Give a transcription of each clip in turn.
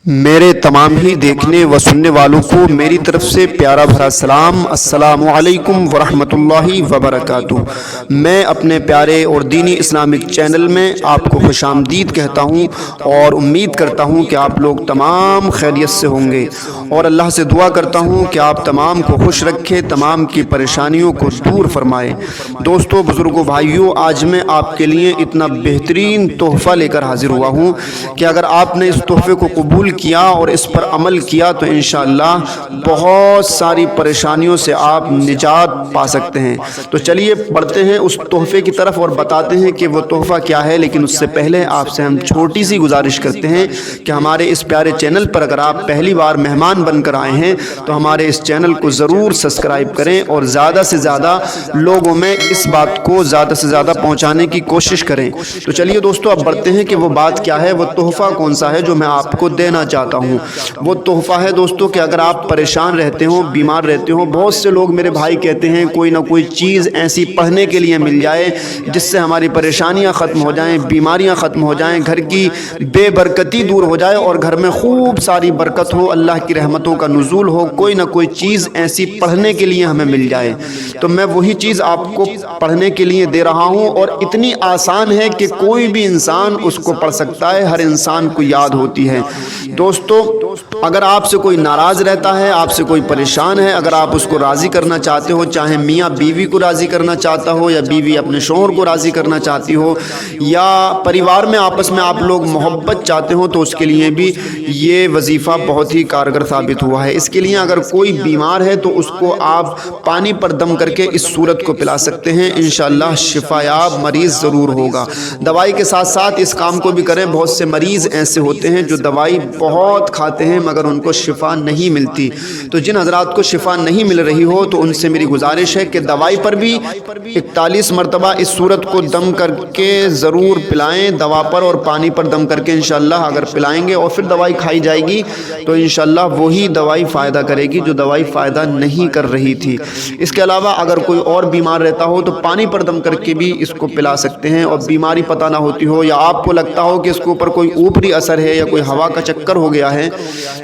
میرے تمام ہی دیکھنے و سننے والوں کو میری طرف سے پیارا بھرا سلام، السلام علیکم ورحمۃ اللہ وبرکاتہ۔ میں اپنے پیارے اور دینی اسلامک چینل میں آپ کو خوش آمدید کہتا ہوں اور امید کرتا ہوں کہ آپ لوگ تمام خیریت سے ہوں گے، اور اللہ سے دعا کرتا ہوں کہ آپ تمام کو خوش رکھے، تمام کی پریشانیوں کو دور فرمائے۔ دوستو، بزرگوں، بھائیوں، آج میں آپ کے لیے اتنا بہترین تحفہ لے کر حاضر ہوا ہوں کہ اگر آپ نے اس تحفے کو قبول کیا اور اس پر عمل کیا تو انشاءاللہ بہت ساری پریشانیوں سے آپ نجات پا سکتے ہیں۔ تو چلیے بڑھتے ہیں اس تحفے کی طرف اور بتاتے ہیں کہ وہ تحفہ کیا ہے، لیکن اس سے پہلے آپ سے ہم چھوٹی سی گزارش کرتے ہیں کہ ہمارے اس پیارے چینل پر اگر آپ پہلی بار مہمان بن کر آئے ہیں تو ہمارے اس چینل کو ضرور سبسکرائب کریں اور زیادہ سے زیادہ لوگوں میں اس بات کو زیادہ سے زیادہ پہنچانے کی کوشش کریں۔ تو چلیے دوستو، اب بڑھتے ہیں کہ وہ بات کیا ہے، وہ تحفہ کون سا ہے جو میں آپ کو دینا چاہتا ہوں۔ وہ تحفہ ہے دوستو کہ اگر آپ پریشان رہتے ہو، بیمار رہتے ہو، بہت سے لوگ میرے بھائی کہتے ہیں کوئی نہ کوئی چیز ایسی پڑھنے کے لیے مل جائے جس سے ہماری پریشانیاں ختم ہو جائیں، بیماریاں ختم ہو جائیں، گھر کی بے برکتی دور ہو جائے اور گھر میں خوب ساری برکت ہو، اللہ کی رحمتوں کا نزول ہو، کوئی نہ کوئی چیز ایسی پڑھنے کے لیے ہمیں مل جائے۔ تو میں وہی چیز آپ کو پڑھنے کے لیے دے رہا ہوں، اور اتنی آسان ہے کہ کوئی بھی انسان اس کو پڑھ سکتا ہے، ہر انسان کو یاد ہوتی ہے۔ دوستو، اگر آپ سے کوئی ناراض رہتا ہے، آپ سے کوئی پریشان ہے، اگر آپ اس کو راضی کرنا چاہتے ہو، چاہے میاں بیوی کو راضی کرنا چاہتا ہو یا بیوی اپنے شوہر کو راضی کرنا چاہتی ہو، یا پریوار میں آپس میں آپ لوگ محبت چاہتے ہو، تو اس کے لیے بھی یہ وظیفہ بہت ہی کارگر ثابت ہوا ہے۔ اس کے لیے اگر کوئی بیمار ہے تو اس کو آپ پانی پر دم کر کے اس صورت کو پلا سکتے ہیں، انشاءاللہ شفا یاب مریض ضرور ہوگا۔ دوائی کے ساتھ ساتھ اس کام کو بھی کریں۔ بہت سے مریض ایسے ہوتے ہیں جو دوائی بہت کھاتے ہیں مگر ان کو شفا نہیں ملتی۔ تو جن حضرات کو شفا نہیں مل رہی ہو تو ان سے میری گزارش ہے کہ دوائی پر بھی 41 مرتبہ اس صورت کو دم کر کے ضرور پلائیں، دوا پر اور پانی پر دم کر کے انشاءاللہ اگر پلائیں گے اور پھر دوائی کھائی جائے گی تو انشاءاللہ وہی دوائی فائدہ کرے گی جو دوائی فائدہ نہیں کر رہی تھی۔ اس کے علاوہ اگر کوئی اور بیمار رہتا ہو تو پانی پر دم کر کے بھی اس کو پلا سکتے ہیں، اور بیماری پتہ نہ ہوتی ہو یا آپ کو لگتا ہو کہ اس کے اوپر کوئی اوپری اثر ہے یا کوئی ہوا کا چکر ہو گیا ہے،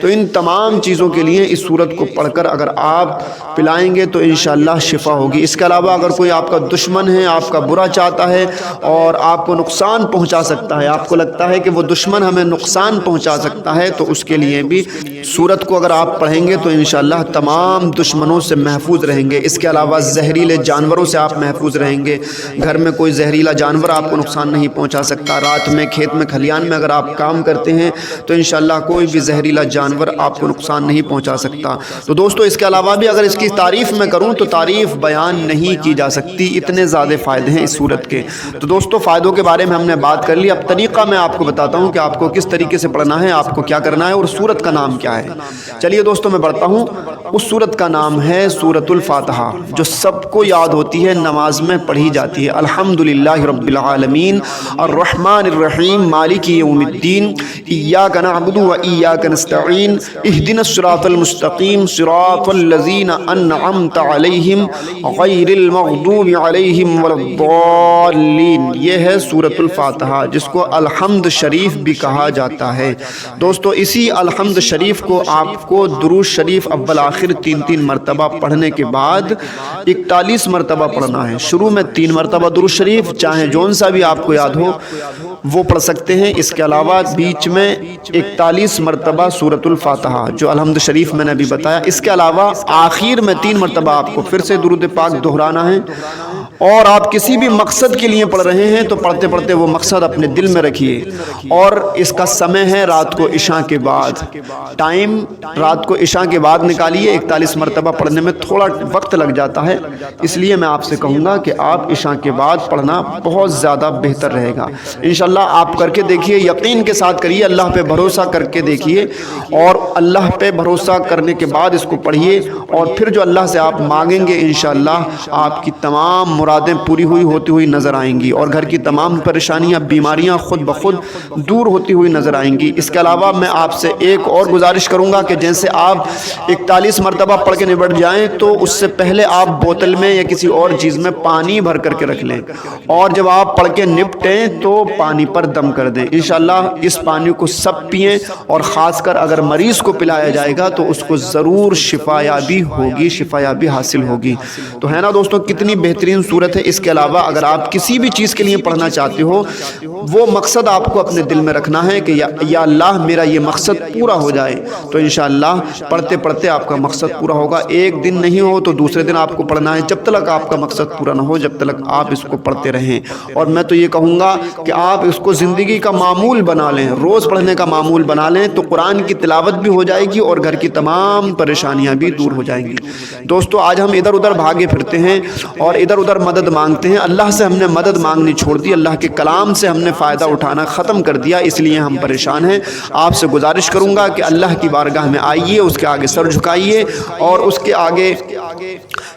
تو ان تمام چیزوں کے لیے اس صورت کو پڑھ کر اگر آپ پلائیں گے تو انشاءاللہ شفا ہوگی۔ اس کے علاوہ اگر کوئی آپ کا دشمن ہے، آپ کا برا چاہتا ہے اور آپ کو نقصان پہنچا سکتا ہے، آپ کو لگتا ہے کہ وہ دشمن ہمیں نقصان پہنچا سکتا ہے، تو اس کے لیے بھی صورت کو اگر آپ پڑھیں گے تو انشاءاللہ تمام دشمنوں سے محفوظ رہیں گے۔ اس کے علاوہ زہریلے جانوروں سے آپ محفوظ رہیں گے۔ گھر میں کوئی زہریلا جانور آپ کو نقصان نہیں پہنچا سکتا۔ رات میں کھیت میں کھلیان میں اگر آپ کام کرتے ہیں تو انشاءاللہ کوئی بھی زہریلا جانور آپ کو نقصان نہیں پہنچا سکتا۔ تو دوستو، اس کے علاوہ بھی اگر اس کی تعریف میں کروں تو تعریف بیان نہیں کی جا سکتی، اتنے زیادہ فائدے ہیں اس صورت کے۔ تو دوستو، فائدوں کے بارے میں ہم نے بات کر لی، اب طریقہ میں آپ کو بتاتا ہوں کہ آپ کو کس طریقے سے پڑھنا ہے، آپ کو کیا کرنا ہے اور سورت کا نام کیا ہے۔ چلیے دوستو، میں بڑھتا ہوں۔ اس سورت کا نام ہے سورۃ الفاتحہ، جو سب کو یاد ہوتی ہے، نماز میں پڑھی جاتی ہے۔ الحمدللہ رب العالمین الرحمن الرحیم مالک یوم الدین ایاک نعبد و ایاک نستعین اہدنا الصراط المستقیم صراط الذین انعمت علیہم غیر المغضوب علیہم ولا الضالین۔ یہ ہے سورۃ الفاتحہ، جس کو الحمد شریف بھی کہا جاتا ہے۔ دوستو، اسی الحمد شریف کو آپ کو درود شریف اول آخر 3 مرتبہ پڑھنے کے بعد 41 مرتبہ پڑھنا ہے۔ شروع میں 3 مرتبہ درود شریف، چاہے جون سا بھی آپ کو یاد ہو وہ پڑھ سکتے ہیں۔ اس کے علاوہ بیچ میں 41 مرتبہ سورۃ الفاتحہ، جو الحمد شریف میں نے ابھی بتایا۔ اس کے علاوہ آخر میں 3 مرتبہ آپ کو پھر سے درود پاک دہرانا ہے، اور آپ کسی بھی مقصد کے لیے پڑھ رہے ہیں تو پڑھتے پڑھتے وہ مقصد اپنے دل میں رکھیے۔ اور اس کا سمے ہے رات کو عشاء کے بعد، ٹائم رات کو عشاء کے بعد نکالیے۔ 41 مرتبہ پڑھنے میں تھوڑا وقت لگ جاتا ہے، اس لیے میں آپ سے کہوں گا کہ آپ عشاء کے بعد پڑھنا بہت زیادہ بہتر رہے گا۔ انشاءاللہ آپ کر کے دیکھیے، یقین کے ساتھ کریے، اللہ پہ بھروسہ کر کے دیکھیے، اور اللہ پہ بھروسہ کرنے کے بعد اس کو پڑھیے، اور پھر جو اللہ سے آپ مانگیں گے انشاءاللہ آپ کی تمام مراد مرادیں پوری ہوتی ہوئی نظر آئیں گی، اور گھر کی تمام پریشانیاں بیماریاں خود بخود دور ہوتی ہوئی نظر آئیں گی۔ اس کے علاوہ میں آپ سے ایک اور گزارش کروں گا کہ جیسے آپ 41 مرتبہ پڑھ کے نبٹ جائیں تو اس سے پہلے آپ بوتل میں یا کسی اور چیز میں پانی بھر کر کے رکھ لیں، اور جب آپ پڑھ کے نپٹیں تو پانی پر دم کر دیں۔ انشاءاللہ اس پانی کو سب پئیں، اور خاص کر اگر مریض کو پلایا جائے گا تو اس کو ضرور شفا یابی ہوگی، شفا یابی حاصل ہوگی۔ تو ہے نا دوستوں، کتنی بہترین صورت ہے۔ اس کے علاوہ اگر آپ کسی بھی چیز کے لیے پڑھنا چاہتے ہو، وہ مقصد آپ کو اپنے دل میں رکھنا ہے کہ یا اللہ میرا یہ مقصد پورا ہو جائے، تو انشاءاللہ پڑھتے پڑھتے آپ کا مقصد پورا ہوگا۔ ایک دن نہیں ہو تو دوسرے دن آپ کو پڑھنا ہے، جب تک آپ کا مقصد پورا نہ ہو جب تک آپ اس کو پڑھتے رہیں۔ اور میں تو یہ کہوں گا کہ آپ اس کو زندگی کا معمول بنا لیں، روز پڑھنے کا معمول بنا لیں، تو قرآن کی تلاوت بھی ہو جائے گی اور گھر کی تمام پریشانیاں بھی دور ہو جائیں گی۔ دوستو آج ہم ادھر ادھر بھاگے پھرتے ہیں اور ادھر ادھر مدد مانگتے ہیں، اللہ سے ہم نے مدد مانگنی چھوڑ دی، اللہ کے کلام سے ہم نے فائدہ اٹھانا ختم کر دیا، اس لیے ہم پریشان ہیں۔ آپ سے گزارش کروں گا کہ اللہ کی بارگاہ میں آئیے، اس کے آگے سر جھکائیے، اور اس کے آگے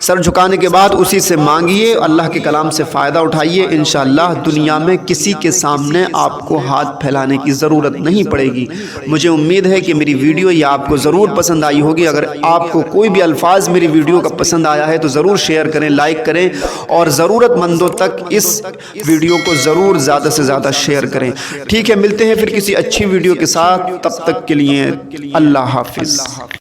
سر جھکانے کے بعد اسی سے مانگیے، اللہ کے کلام سے فائدہ اٹھائیے۔ انشاءاللہ دنیا میں کسی کے سامنے آپ کو ہاتھ پھیلانے کی ضرورت نہیں پڑے گی۔ مجھے امید ہے کہ میری ویڈیو یہ آپ کو ضرور پسند آئی ہوگی۔ اگر آپ کو کوئی بھی الفاظ میری ویڈیو کا پسند آیا ہے تو ضرور شیئر کریں، لائک کریں، اور ضرورت مندوں تک اس ویڈیو کو ضرور زیادہ سے زیادہ شیئر کریں۔ ٹھیک ہے، ملتے ہیں پھر کسی اچھی ویڈیو کے ساتھ، تب تک کے لیے اللہ حافظ۔